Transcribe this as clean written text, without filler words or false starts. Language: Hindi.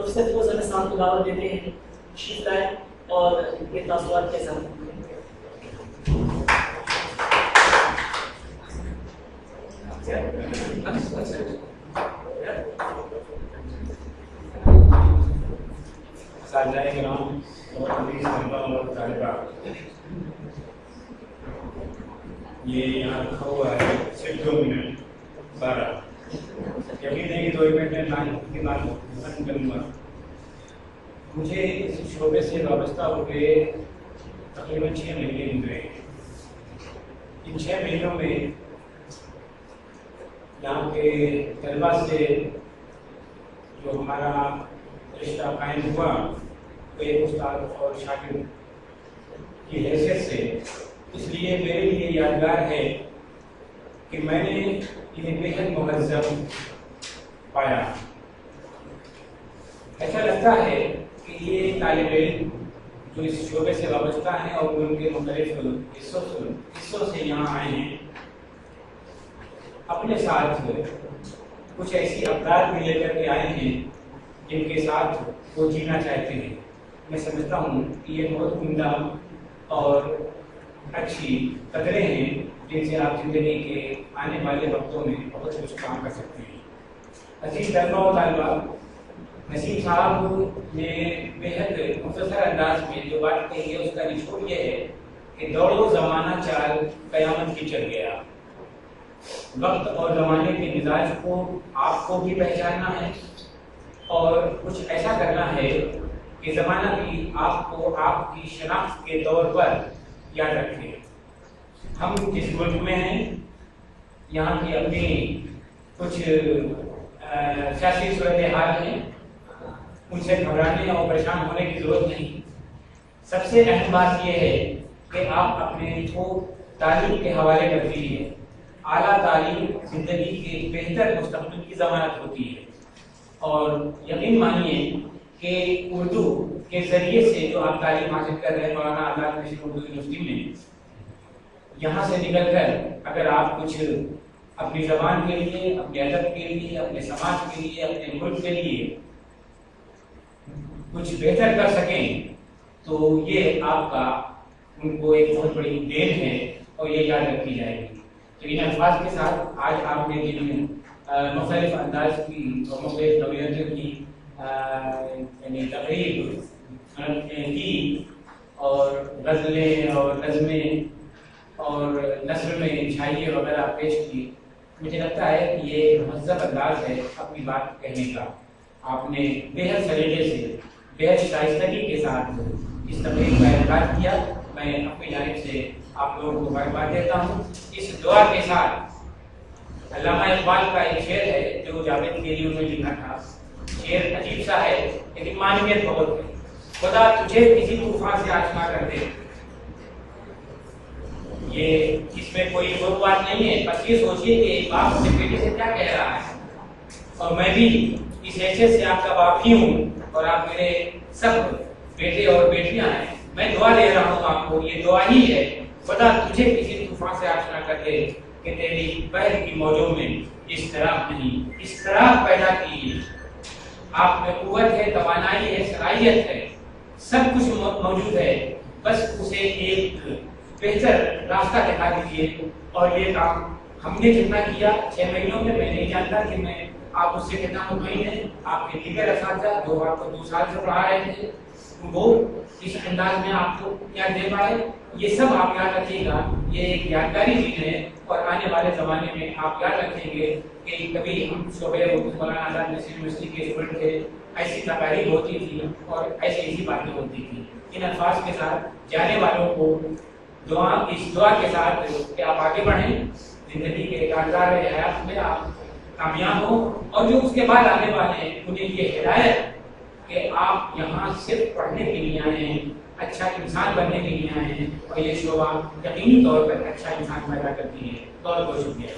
प्रोफेसर फिरोज अहमद साहब को दावत देते हैं, तशरीफ लाएं और इनके तासुरात के साथ। ये यहाँ रखा हुआ है सिर्फ 2 मिनट 12, यकीन है कि 2 मिनट में खत्म करूँगा। मुझे इस शोबे से वाबस्ता हुए तकरीबन 6 महीने गुजरे। इन 6 महीनों में यहाँ के तलबा से जो हमारा रिश्ता कायम हुआ वो एक उस्ताद और शागिर्द की हैसियत से, इसलिए मेरे लिए यादगार है कि मैंने इन्हें बेहद मुहज़्ज़म पाया। ऐसा लगता है कि ये तालिब इल्म जो इस शोबे से वाबस्ता हैं और उनके मुख्तलिफ हिस्सों से यहाँ आए हैं, अपने साथ कुछ ऐसी अफराद भी लेकर के आए हैं जिनके साथ वो जीना चाहते हैं। मैं समझता हूँ कि ये बहुत उम्दा और अच्छी कदरें हैं जिनसे आप ज़िंदगी के आने वाले वक्तों में बहुत कुछ काम कर सकते हैं। अजीज तलबा और तालिबा, नसीम साहब ने बेहद मुख्तसर अंदाज में जो बात कही है उसका निचोड़ ये है कि दौड़ो ज़माना चाल क़यामत की चल गया। वक्त और ज़माने के मिजाज को आपको भी पहचानना है और कुछ ऐसा करना है कि ज़माना भी आपको आपकी शनाख्त के तौर पर याद रखें। हम जिस मुल्क में हैं, यहाँ की अपनी कुछ सियासी सूरत हाल है, उनसे घबराने और परेशान होने की ज़रूरत नहीं। सबसे अहम बात यह है कि आप अपने को तालीम के हवाले कर दीजिए। आला तालीम ज़िंदगी के बेहतर मुस्तक़बिल की ज़मानत होती है और यकीन मानिए कि उर्दू के ज़रिए से जो आप तालीम हासिल कर रहे हैं मौलाना आज़ाद नशीर उर्दू यूनिवर्सिटी में, यहाँ से निकल कर अगर आप कुछ अपनी ज़बान के लिए, अपने अदब के लिए, अपने समाज के लिए, अपने मुल्क के लिए कुछ बेहतर कर सकें तो ये आपका उनको एक बहुत बड़ी देन है और ये याद रखी जाएगी। तो इन अल्फाज के साथ आज आपने जिन मुख्तलिफ अंदाज की और मुख्तलिफ नौइयतों की यानी तकरीब की और गज़लें और नज़में और नस्र में शायरी वगैरह पेश की, मुझे लगता है कि ये मुहज़्ज़ब अंदाज है अपनी बात कहने का। आपने बेहद सलीक़े से, बेहद शाइस्तगी के साथ इस तकरीब का इनकार किया। मैं अपनी जानिब से आप लोगों को मुबारकबाद देता हूँ। इस दुआ के साथ अल्लामा इक़बाल का एक शेर है जो जावेद के लिए उन्होंने लिखा था। शेर अजीब सा है लेकिन मानवीयत बहुत है। खुदा तुझे किसी तूफान से आशना कर दे। ये इसमें कोई वो बात नहीं है, बस ये सोचिए कि एक बाप अपने बेटे से क्या कह रहा है। और मैं भी इस हैसियत से आपका बाप ही हूँ और आप मेरे सब बेटे और बेटियां हैं। मैं दुआ दे रहा हूँ आपको, ये दुआ ही है, खुदा तुझे किसी तूफान से आशना कर दे कि तेरी बहर की मौजों में इस तरह नहीं, इस तरह पैदा की। आप में कुव्वत है, तवानाई है, सलाहियत है, सब कुछ मौजूद है, बस उसे एक बेहतर रास्ता दिखा दीजिए। और ये काम हमने जितना किया 6 महीनों में, मैं नहीं जानता कि मैं आप उससे कितना मुतमईन हैं। आपके दीगर असातिज़ा जो आपको 2 साल से पढ़ा रहे थे वो इस अंदाज में आपको क्या दे पाए, ये सब आप याद रखिएगा। ये एक यादगारी चीज़ है और आने वाले ज़माने में आप याद रखेंगे कि कभी हम शोबे मौलाना आज़ाद नशीर यूनिवर्सिटी के स्टूडेंट थे, ऐसी तकारीब होती थी और ऐसी बातें होती थी। इन अल्फाज के साथ जाने वालों को इस दुआ के साथ कि आप आगे बढ़ें, ज़िंदगी के कारदार हयात में आप कामयाब हो और जो उसके बाद आने वाले हैं उन्हें ये हिदायत कि आप यहाँ सिर्फ पढ़ने के लिए आए हैं, अच्छा इंसान बनने के लिए आए हैं और ये शोभा यकीनी तौर पर अच्छा इंसान पैदा करती है। बहुत बहुत शुक्रिया।